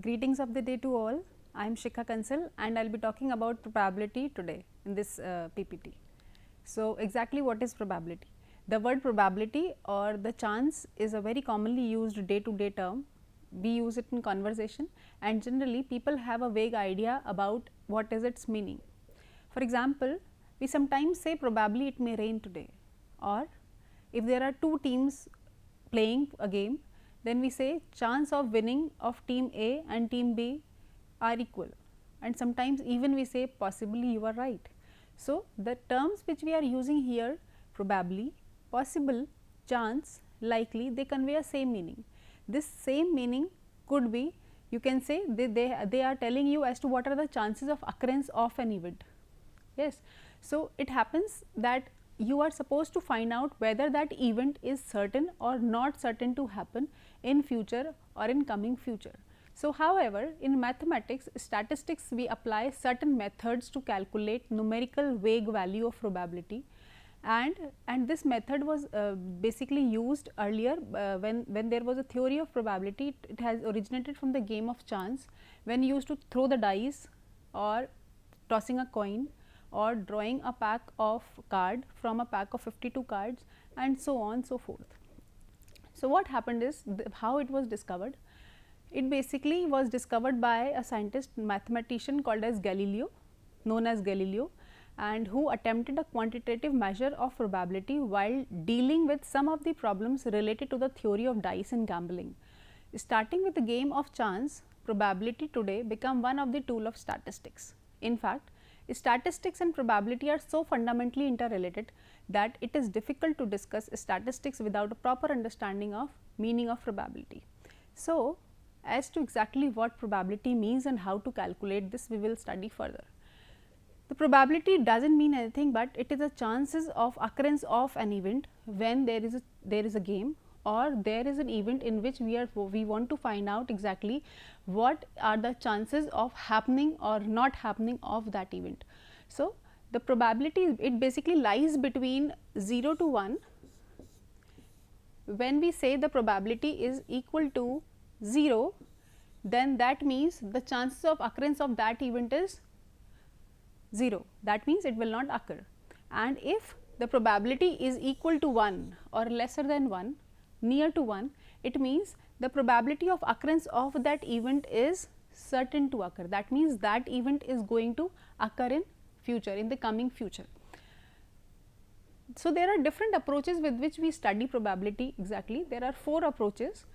Greetings of the day to all. I am Shikha Kansal and I will be talking about probability today in this PPT. So, exactly what is probability? The word probability or the chance is a very commonly used day to day term. We use it in conversation and generally people have a vague idea about what is its meaning. For example, we sometimes say probably it may rain today, or if there are two teams playing a game, then we say chance of winning of team A and team B are equal, and sometimes even we say possibly you are right. So, the terms which we are using here, probably, possible, chance, likely, they convey a same meaning. This same meaning could be, you can say they are telling you as to what are the chances of occurrence of an event. Yes. So, it happens that you are supposed to find out whether that event is certain or not certain to happen in future or in coming future. So, however, in mathematics, statistics, we apply certain methods to calculate numerical vague value of probability, and this method was basically used earlier when there was a theory of probability. It has originated from the game of chance, when you used to throw the dice or tossing a coin or drawing a pack of card from a pack of 52 cards and so on so forth. So, what happened is how it was discovered. It basically was discovered by a scientist mathematician called as Galileo, known as Galileo, and who attempted a quantitative measure of probability while dealing with some of the problems related to the theory of dice and gambling. Starting with the game of chance, probability today become one of the tool of statistics. In fact, statistics and probability are so fundamentally interrelated that it is difficult to discuss statistics without a proper understanding of meaning of probability. So, as to exactly what probability means and how to calculate this, we will study further. The probability does not mean anything, but it is the chances of occurrence of an event when there is a game, or there is an event in which we want to find out exactly what are the chances of happening or not happening of that event. So, the probability, it basically lies between 0 to 1. When we say the probability is equal to 0, then that means the chances of occurrence of that event is 0, that means it will not occur. And if the probability is equal to 1 or lesser than 1, near to 1, it means the probability of occurrence of that event is certain to occur. That means that event is going to occur in future, in the coming future. So, there are different approaches with which we study probability exactly. There are 4 approaches.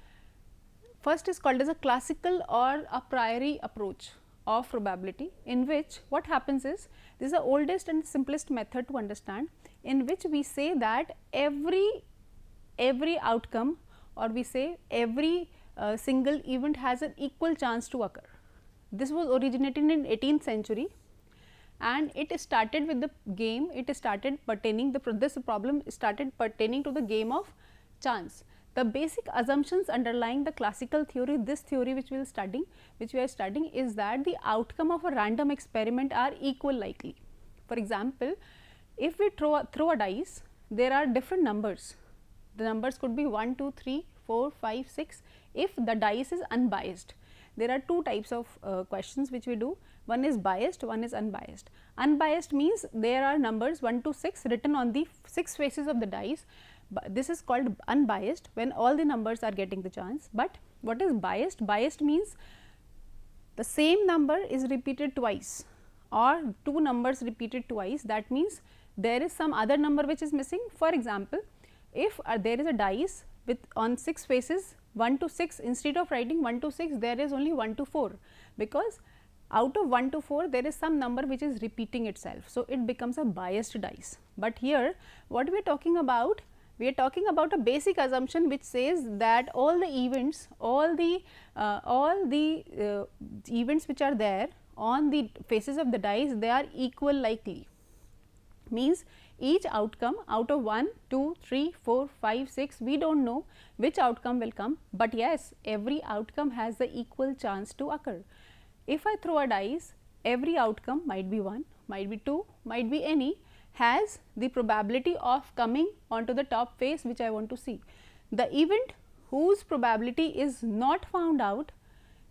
First is called as a classical or a priori approach of probability, in which what happens is, this is the oldest and simplest method to understand, in which we say that every outcome, or we say every single event has an equal chance to occur. This was originated in 18th century, and it started with the game, it started pertaining, this problem started pertaining to the game of chance. The basic assumptions underlying the classical theory, this theory which we are studying, is that the outcome of a random experiment are equal likely. For example, if we throw a dice, there are different numbers. The numbers could be 1, 2, 3, 4, 5, 6 if the dice is unbiased. There are 2 types of questions which we do. One is biased, one is unbiased. Unbiased means there are numbers 1 to 6 written on the 6 faces of the dice. This is called unbiased, when all the numbers are getting the chance. But what is biased? Biased means the same number is repeated twice, or 2 numbers repeated twice. That means there is some other number which is missing. For example, if there is a dice with on 6 faces 1 to 6, instead of writing 1 to 6, there is only 1 to 4, because out of 1 to 4 there is some number which is repeating itself. So, it becomes a biased dice. But here what we are talking about, we are talking about a basic assumption which says that all the events, all the events which are there on the faces of the dice, they are equal likely. Means each outcome out of 1, 2, 3, 4, 5, 6, we do not know which outcome will come, but yes, every outcome has the equal chance to occur. If I throw a dice, every outcome might be 1, might be 2, might be any, has the probability of coming onto the top face which I want to see. The event whose probability is not found out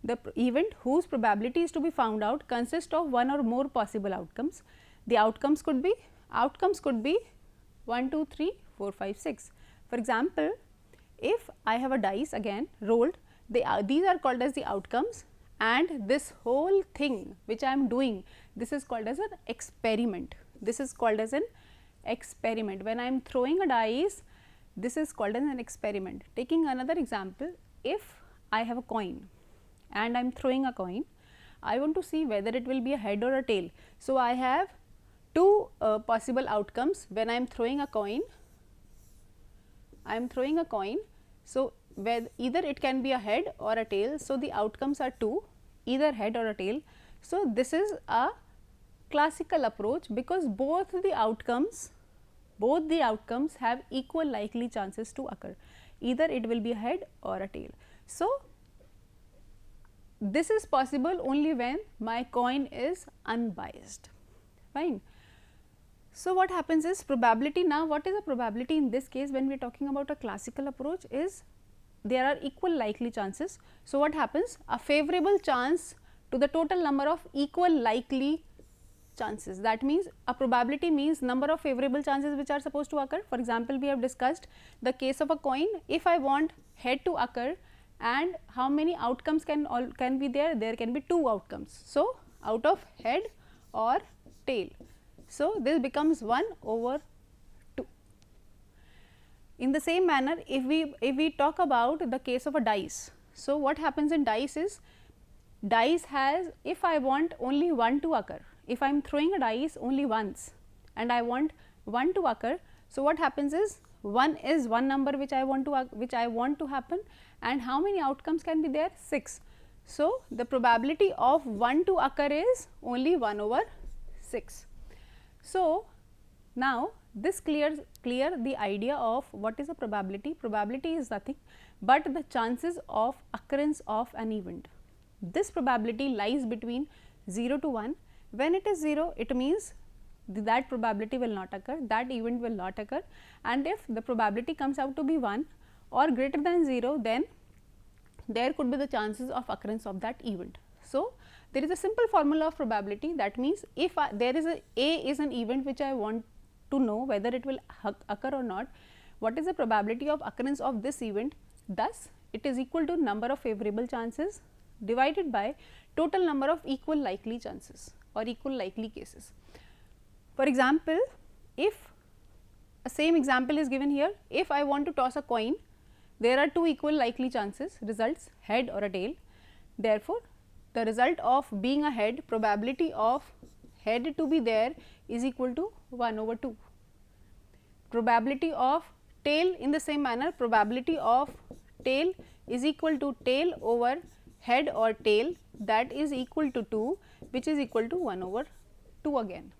The event whose probability is to be found out consists of one or more possible outcomes. The outcomes could be 1, 2, 3, 4, 5, 6. For example, if I have a dice again rolled, these are called as the outcomes, and this whole thing which I am doing, this is called as an experiment. This is called as an experiment. When I am throwing a dice, this is called as an experiment. Taking another example, if I have a coin and I am throwing a coin, I want to see whether it will be a head or a tail. So, I have two possible outcomes when I am throwing a coin. So, either it can be a head or a tail. So, the outcomes are two, either head or a tail. So, this is a classical approach because both the outcomes have equal likely chances to occur, either it will be a head or a tail. So, this is possible only when my coin is unbiased, fine. So, what happens is probability. Now, what is a probability in this case when we are talking about a classical approach is there are equal likely chances. So, what happens? A favorable chance to the total number of equal likely chances. That means a probability means number of favorable chances which are supposed to occur. For example, we have discussed the case of a coin. If I want head to occur, and how many outcomes can be there? There can be two outcomes. So, out of head or tail. So, this becomes 1 over 2. In the same manner, if we talk about the case of a dice. So, what happens in dice is, dice has, if I want only 1 to occur, if I am throwing a dice only once and I want 1 to occur. So, what happens is 1 is one number which I want to happen, and how many outcomes can be there? 6. So, the probability of 1 to occur is only 1 over 6. So, now this clears the idea of what is a probability. Probability is nothing but the chances of occurrence of an event. This probability lies between 0 to 1. When it is 0, it means that probability will not occur, that event will not occur, and if the probability comes out to be 1 or greater than 0, then there could be the chances of occurrence of that event. So, there is a simple formula of probability, that means if there is A is an event which I want to know whether it will occur or not, what is the probability of occurrence of this event? Thus, it is equal to number of favorable chances divided by total number of equal likely chances or equal likely cases. For example, if a same example is given here, if I want to toss a coin, there are two equal likely chances results, head or a tail. Therefore, the result of being a head, probability of head to be there is equal to 1 over 2. Probability of tail in the same manner, probability of tail is equal to tail over head or tail, that is equal to 2, which is equal to 1 over 2 again.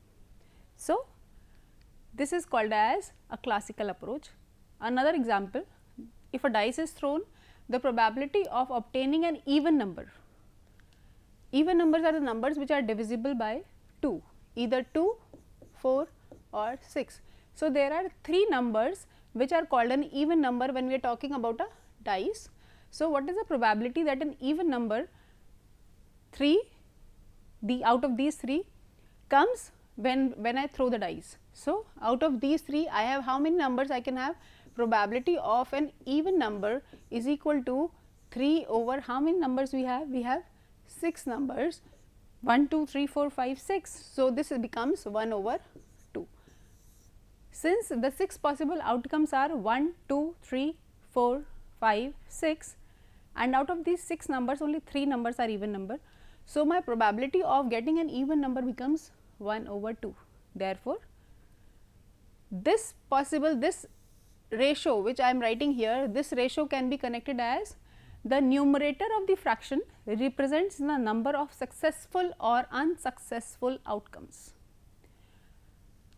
So, this is called as a classical approach. Another example, if a dice is thrown, the probability of obtaining an even number. Even numbers are the numbers which are divisible by 2, either 2, 4 or 6. So, there are 3 numbers which are called an even number when we are talking about a dice. So, what is the probability that an even number 3, out of these 3 comes when I throw the dice. So, out of these 3 I have how many numbers I can have? Probability of an even number is equal to 3 over how many numbers we have? We have 6 numbers, 1, 2, 3, 4, 5, 6. So, this becomes 1 over 2. Since the 6 possible outcomes are 1, 2, 3, 4, 5, 6, and out of these 6 numbers only 3 numbers are even number. So, my probability of getting an even number becomes 1 over 2. Therefore, this ratio which I am writing here, this ratio can be connected as the numerator of the fraction represents the number of successful or unsuccessful outcomes.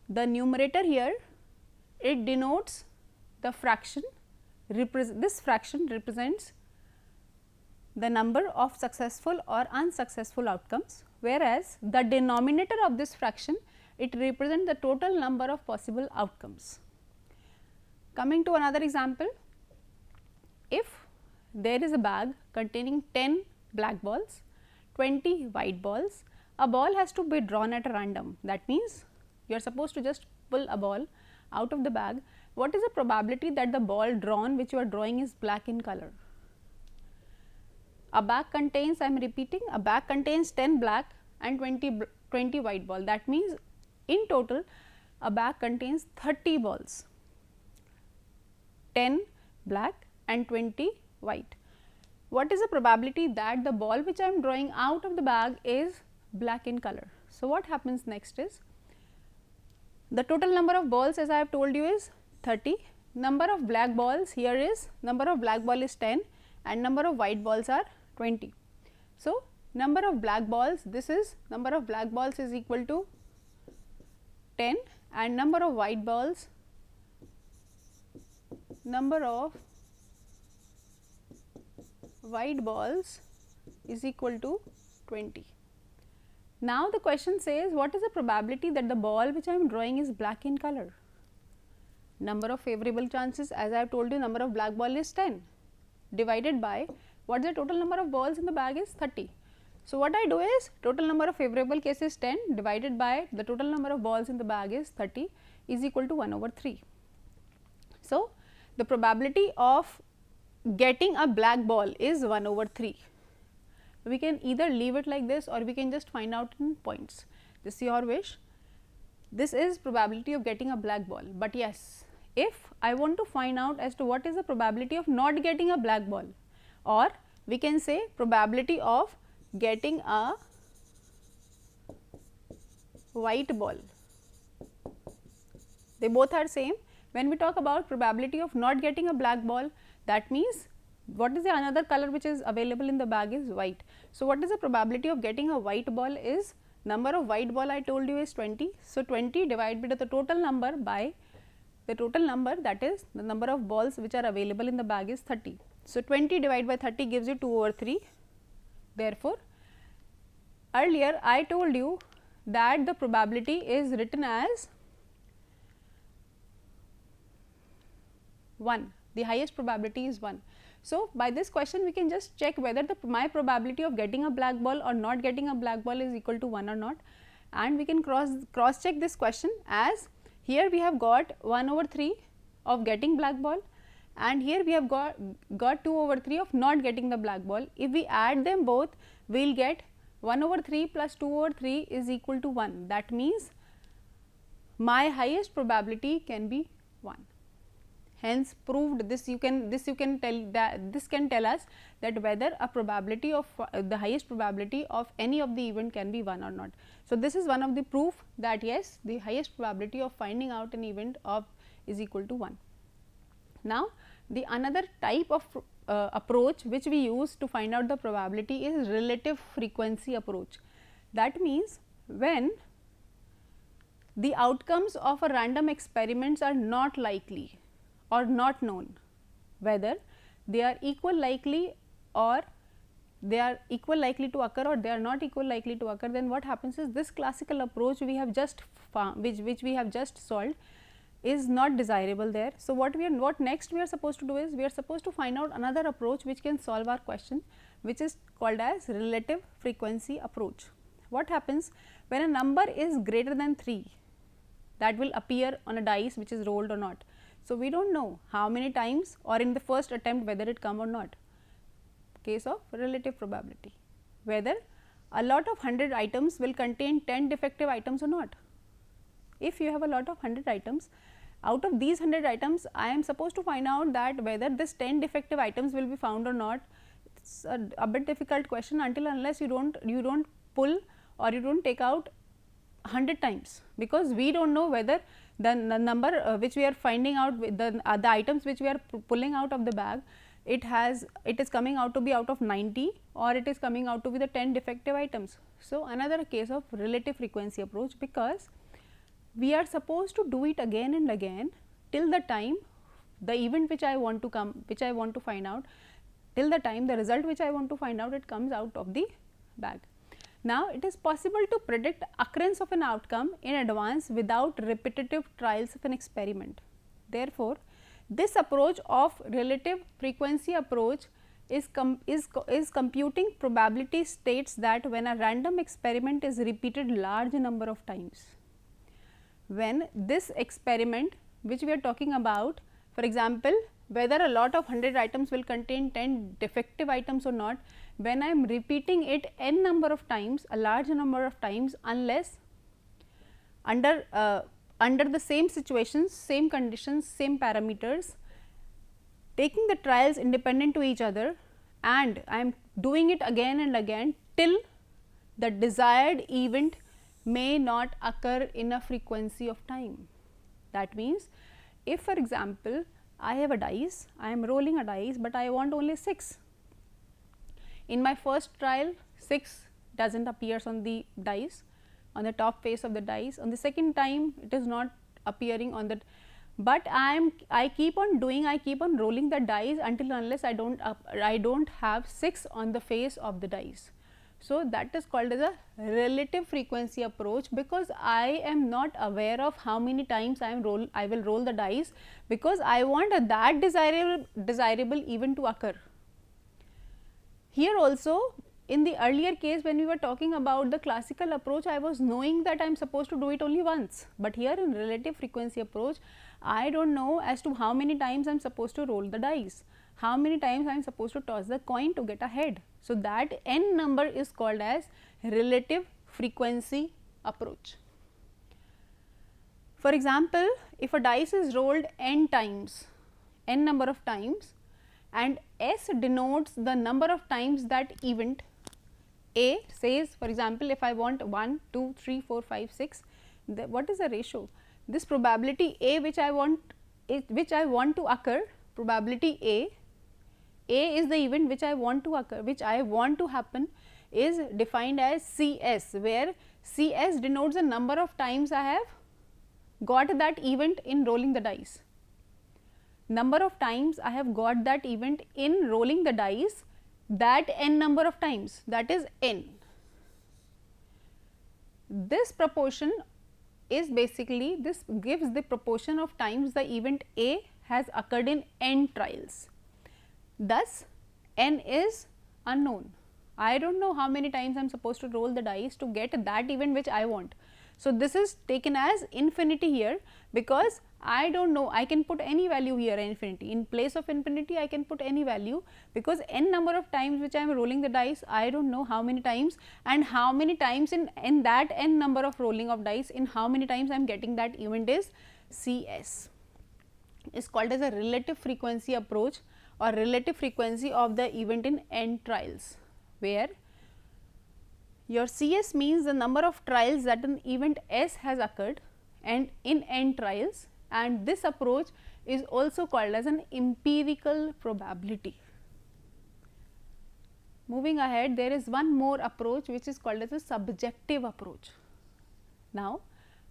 The numerator here, it denotes the fraction, this fraction represents the number of successful or unsuccessful outcomes, whereas the denominator of this fraction, it represents the total number of possible outcomes. Coming to another example, if there is a bag containing 10 black balls, 20 white balls. A ball has to be drawn at random. That means you are supposed to just pull a ball out of the bag. What is the probability that the ball drawn which you are drawing is black in color? A bag contains, I am repeating, a bag contains 10 black and 20 white ball. That means in total a bag contains 30 balls, 10 black and 20 white. What is the probability that the ball which I am drawing out of the bag is black in color? So, what happens next is, the total number of balls as I have told you is 30, number of black balls here is, number of black ball is 10 and number of white balls are 20. So, number of black balls, this is number of black balls is equal to 10 and number of white balls, is equal to 20. Now, the question says what is the probability that the ball which I am drawing is black in color? Number of favorable chances, as I have told you, number of black ball is 10 divided by what is the total number of balls in the bag is 30. So, what I do is total number of favorable cases 10 divided by the total number of balls in the bag is 30 is equal to 1 over 3. So, the probability of getting a black ball is 1 over 3. We can either leave it like this or we can just find out in points. This is your wish. This is probability of getting a black ball, but yes, if I want to find out as to what is the probability of not getting a black ball, or we can say probability of getting a white ball, they both are same. When we talk about probability of not getting a black ball, that means what is the another color which is available in the bag is white. So, what is the probability of getting a white ball is, number of white ball I told you is 20. So, 20 divided by the total number by the total number, that is the number of balls which are available in the bag is 30. So, 20 divided by 30 gives you 2 over 3. Therefore, earlier I told you that the probability is written as 1, the highest probability is 1. So, by this question we can just check whether my probability of getting a black ball or not getting a black ball is equal to 1 or not, and we can cross check this question, as here we have got 1 over 3 of getting black ball and here we have got 2 over 3 of not getting the black ball. If we add them both, we will get 1 over 3 plus 2 over 3 is equal to 1. That means my highest probability can be 1. Hence, proved this you can tell that this can tell us that whether a probability of the highest probability of any of the event can be 1 or not. So, this is one of the proof that yes, the highest probability of finding out an event of is equal to 1. Now, the another type of approach which we use to find out the probability is relative frequency approach. That means, when the outcomes of a random experiments are not likely or not known, whether they are equal likely or they are equal likely to occur or they are not equal likely to occur, then what happens is this classical approach we have just found, which we have just solved, is not desirable there. So, what next we are supposed to do is we are supposed to find out another approach which can solve our question, which is called as relative frequency approach. What happens when a number is greater than 3, that will appear on a dice which is rolled or not. So, we do not know how many times or in the first attempt whether it come or not. Case of relative probability, whether a lot of 100 items will contain 10 defective items or not. If you have a lot of 100 items, out of these 100 items I am supposed to find out that whether this 10 defective items will be found or not. It is a bit difficult question until unless you do not pull or you do not take out 100 times, because we do not know whether the number which we are finding out with the items which we are pulling out of the bag, it is coming out to be out of 90 or it is coming out to be the 10 defective items. So, another case of relative frequency approach, because we are supposed to do it again and again till the time the event which I want to find out, till the time the result which I want to find out, it comes out of the bag. Now, it is possible to predict occurrence of an outcome in advance without repetitive trials of an experiment. Therefore, this approach of relative frequency approach is computing probability states that when a random experiment is repeated large number of times, when this experiment which we are talking about, for example, whether a lot of 100 items will contain 10 defective items or not, when I am repeating it n number of times, a large number of times, unless under the same situations, same conditions, same parameters, taking the trials independent to each other, and I am doing it again and again till the desired event may not occur in a frequency of time. That means, if for example, I have a dice, I am rolling a dice, but I want only 6. In my first trial, 6 does not appears on the dice, on the top face of the dice. On the second time, it is not appearing on the, but I keep on rolling the dice until unless I don't have 6 on the face of the dice. So, that is called as a relative frequency approach, because I am not aware of how many times I will roll the dice, because I want that desirable event to occur. Here also, in the earlier case when we were talking about the classical approach, I was knowing that I am supposed to do it only once, but here in relative frequency approach, I do not know as to how many times I am supposed to roll the dice, how many times I am supposed to toss the coin to get a head. So, that n number is called as relative frequency approach. For example, if a dice is rolled n times, n number of times, and S denotes the number of times that event, A says, for example, if I want 1, 2, 3, 4, 5, 6, what is the ratio? This probability A which I want to occur, probability A is the event which I want to occur, which I want to happen, is defined as CS, where CS denotes the number of times I have got that event in rolling the dice. Number of times I have got that event in rolling the dice, that n number of times, that is n. This proportion is basically, this gives the proportion of times the event A has occurred in n trials. Thus, n is unknown. I do not know how many times I am supposed to roll the dice to get that event which I want. So, this is taken as infinity here, because I do not know, I can put any value here infinity, in place of infinity I can put any value, because n number of times which I am rolling the dice, I do not know how many times, and how many times in that n number of rolling of dice, in how many times I am getting that event is CS. Is called as a relative frequency approach, or relative frequency of the event in n trials, where your CS means the number of trials that an event S has occurred and in n trials, and this approach is also called as an empirical probability. Moving ahead, there is one more approach which is called as a subjective approach. Now,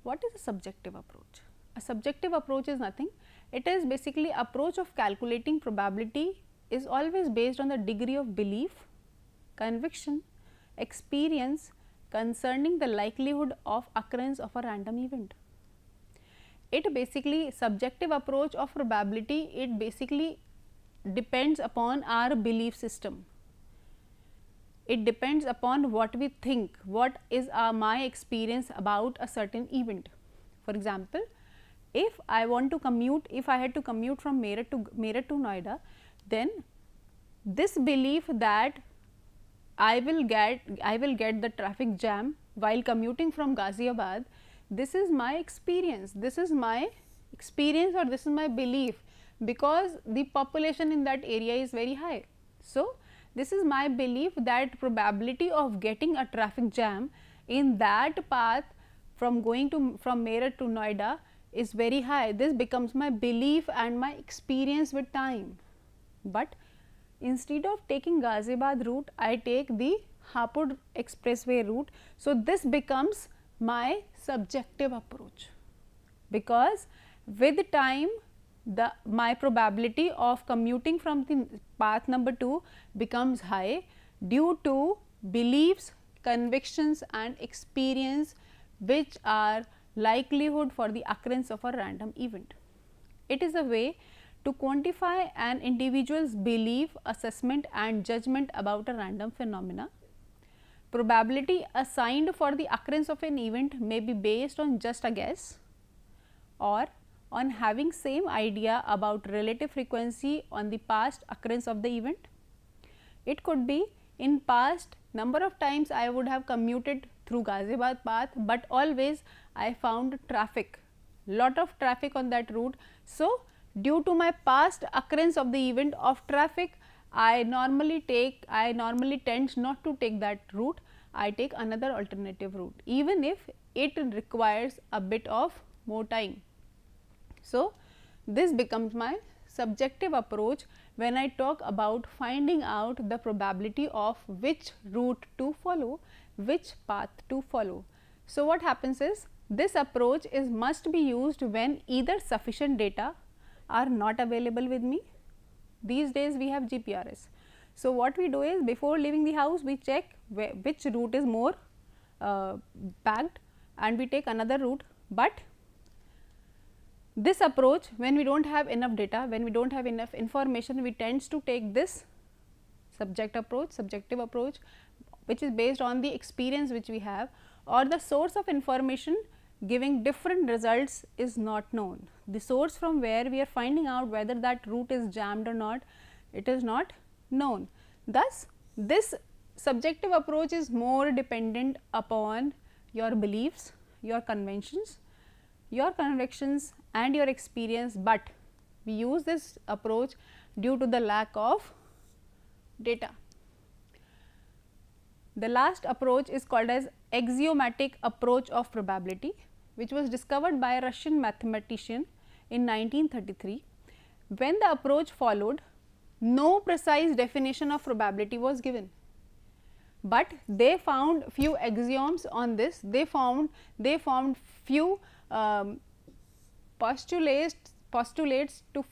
what is a subjective approach? A subjective approach is nothing. It is basically approach of calculating probability is always based on the degree of belief, conviction, experience concerning the likelihood of occurrence of a random event. It basically, subjective approach of probability, it basically depends upon our belief system. It depends upon what we think, what is my experience about a certain event. For example, if I want to commute, if I had to commute from Meerut to Noida, then this belief that I will get the traffic jam while commuting from Ghaziabad, this is my experience, or this is my belief, because the population in that area is very high. So, this is my belief that probability of getting a traffic jam in that path from Meerut to Noida is very high. This becomes my belief and my experience with time. But instead of taking Ghaziabad route, I take the Hapur expressway route. So, this becomes my subjective approach, because with time my probability of commuting from the path number 2 becomes high due to beliefs, convictions and experience which are likelihood for the occurrence of a random event. It is a way to quantify an individual's belief, assessment and judgment about a random phenomena. Probability assigned for the occurrence of an event may be based on just a guess or on having same idea about relative frequency on the past occurrence of the event. It could be in past number of times I would have commuted through Ghaziabad path, but always I found traffic, lot of traffic on that route. So, due to my past occurrence of the event of traffic, I normally tend not to take that route, I take another alternative route even if it requires a bit of more time. So, this becomes my subjective approach when I talk about finding out the probability of which route to follow, which path to follow. So, what happens is this approach must be used when either sufficient data are not available with me. These days we have GPRS. So, what we do is before leaving the house we check which route is more packed and we take another route, but this approach when we do not have enough data, when we do not have enough information, we tends to take this subjective approach which is based on the experience which we have, or the source of information giving different results is not known. The source from where we are finding out whether that route is jammed or not, it is not known. Thus, this subjective approach is more dependent upon your beliefs, your conventions, your convictions and your experience, but we use this approach due to the lack of data. The last approach is called as axiomatic approach of probability, which was discovered by a Russian mathematician in 1933. When the approach followed, no precise definition of probability was given, but they found few axioms on this. They found few postulates to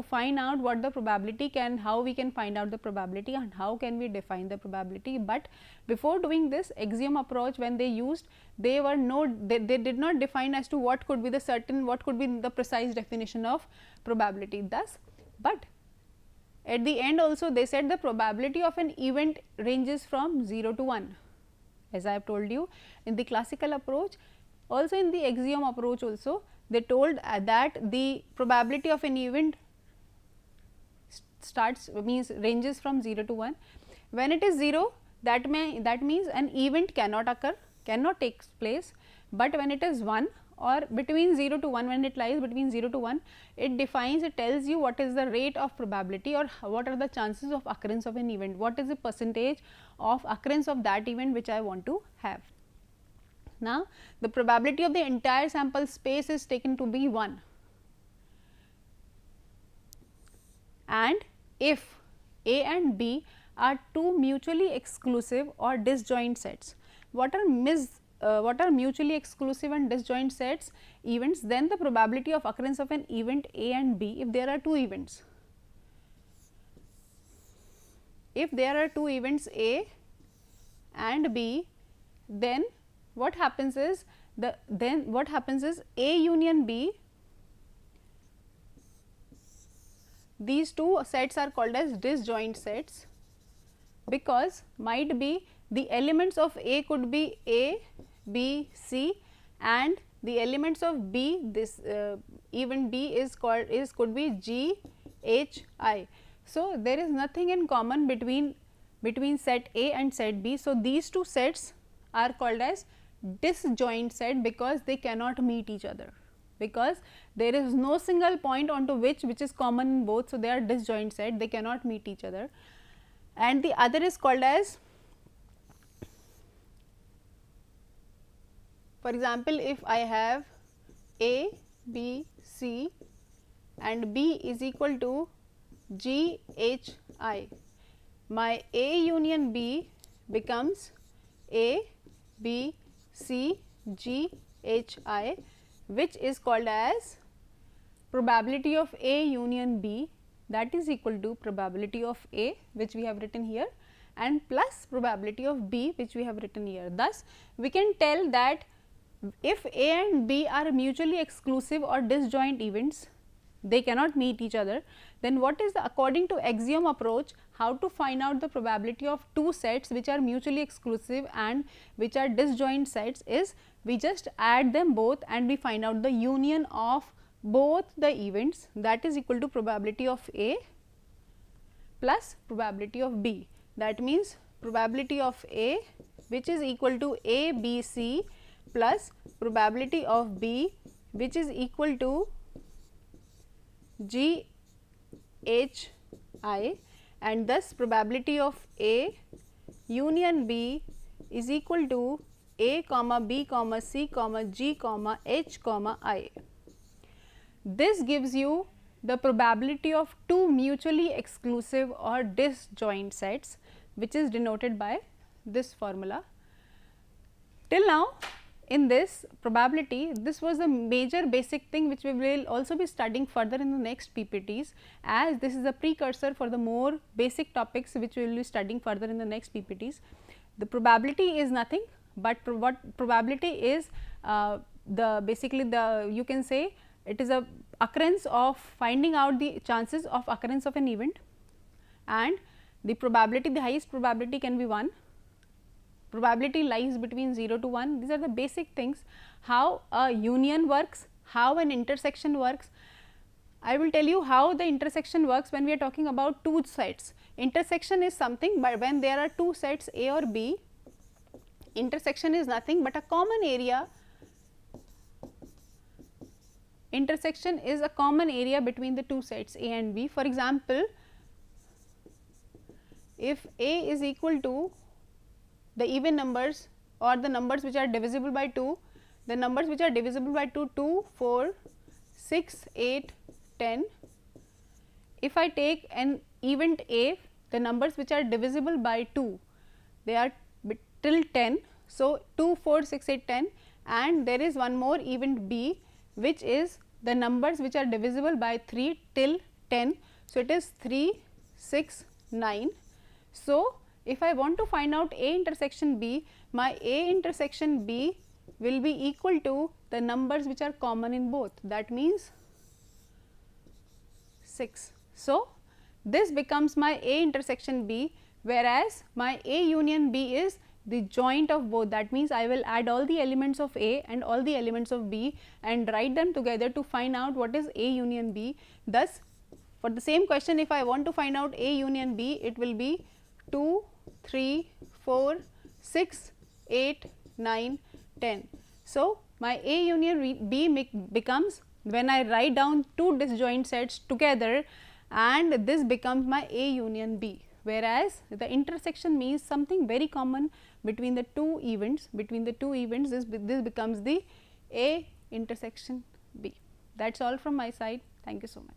find out what the probability how we can find out the probability and how can we define the probability. But before doing this axiom approach, when they used, they did not define as to what could be the precise definition of probability. Thus, but at the end also they said the probability of an event ranges from 0 to 1, as I have told you in the classical approach. Also in the axiom approach also they told that the probability of an event ranges from 0 to 1. When it is 0, that means an event cannot occur, cannot take place, but when it is 1 or between 0 to 1, when it lies between 0 to 1, it tells you what is the rate of probability or what are the chances of occurrence of an event, what is the percentage of occurrence of that event which I want to have. Now, the probability of the entire sample space is taken to be 1, and if A and B are two mutually exclusive or disjoint sets. What are mutually exclusive and disjoint sets events? Then the probability of occurrence of an event A and B, if there are two events, A and B, then what happens is A union B, these two sets are called as disjoint sets, because might be the elements of A could be A, B, C, and the elements of B, this even B could be G, H, I. So, there is nothing in common between set A and set B. So, these two sets are called as disjoint set because they cannot meet each other, because there is no single point onto which is common in both. So, they are disjoint set, they cannot meet each other. And the other is called as, for example, if I have A, B, C and B is equal to G, H, I, my A union B becomes A, B, C, G, H, I, which is called as probability of A union B, that is equal to probability of A, which we have written here, and plus probability of B, which we have written here. Thus, we can tell that if A and B are mutually exclusive or disjoint events, they cannot meet each other, then what is the, according to axiom approach, how to find out the probability of two sets which are mutually exclusive and which are disjoint sets is we just add them both and we find out the union of both the events, that is equal to probability of A plus probability of B. That means probability of A which is equal to A B C plus probability of B which is equal to G H I, and thus probability of A union B is equal to A comma B comma C comma G comma H comma I. This gives you the probability of two mutually exclusive or disjoint sets, which is denoted by this formula. Till now, in this probability, this was the major basic thing which we will also be studying further in the next PPTs, as this is a precursor for the more basic topics which we will be studying further in the next PPTs. The probability is nothing but what probability is, the basically the, you can say it is a occurrence of finding out the chances of occurrence of an event, and the probability, the highest probability can be 1. Probability lies between 0 to 1. These are the basic things, how a union works, how an intersection works. I will tell you how the intersection works when we are talking about two sets. Intersection is something, but when there are two sets A or B, intersection is nothing but a common area. Intersection is a common area between the two sets A and B. For example, if A is equal to the even numbers or the numbers which are divisible by 2, the numbers which are divisible by 2, 2, 4, 6, 8, 10. If I take an event A, the numbers which are divisible by 2, they are till 10. So, 2, 4, 6, 8, 10, and there is one more event B which is the numbers which are divisible by 3 till 10. So, it is 3, 6, 9. So, if I want to find out A intersection B, my A intersection B will be equal to the numbers which are common in both, that means 6. So, this becomes my A intersection B, whereas my A union B is the joint of both, that means I will add all the elements of A and all the elements of B and write them together to find out what is A union B. Thus, for the same question, if I want to find out A union B, it will be 2, 3, 4, 6, 8, 9, 10. So, my A union B becomes, when I write down two disjoint sets together, and this becomes my A union B, whereas the intersection means something very common between the two events. Between the two events, this becomes the A intersection B. That is all from my side. Thank you so much.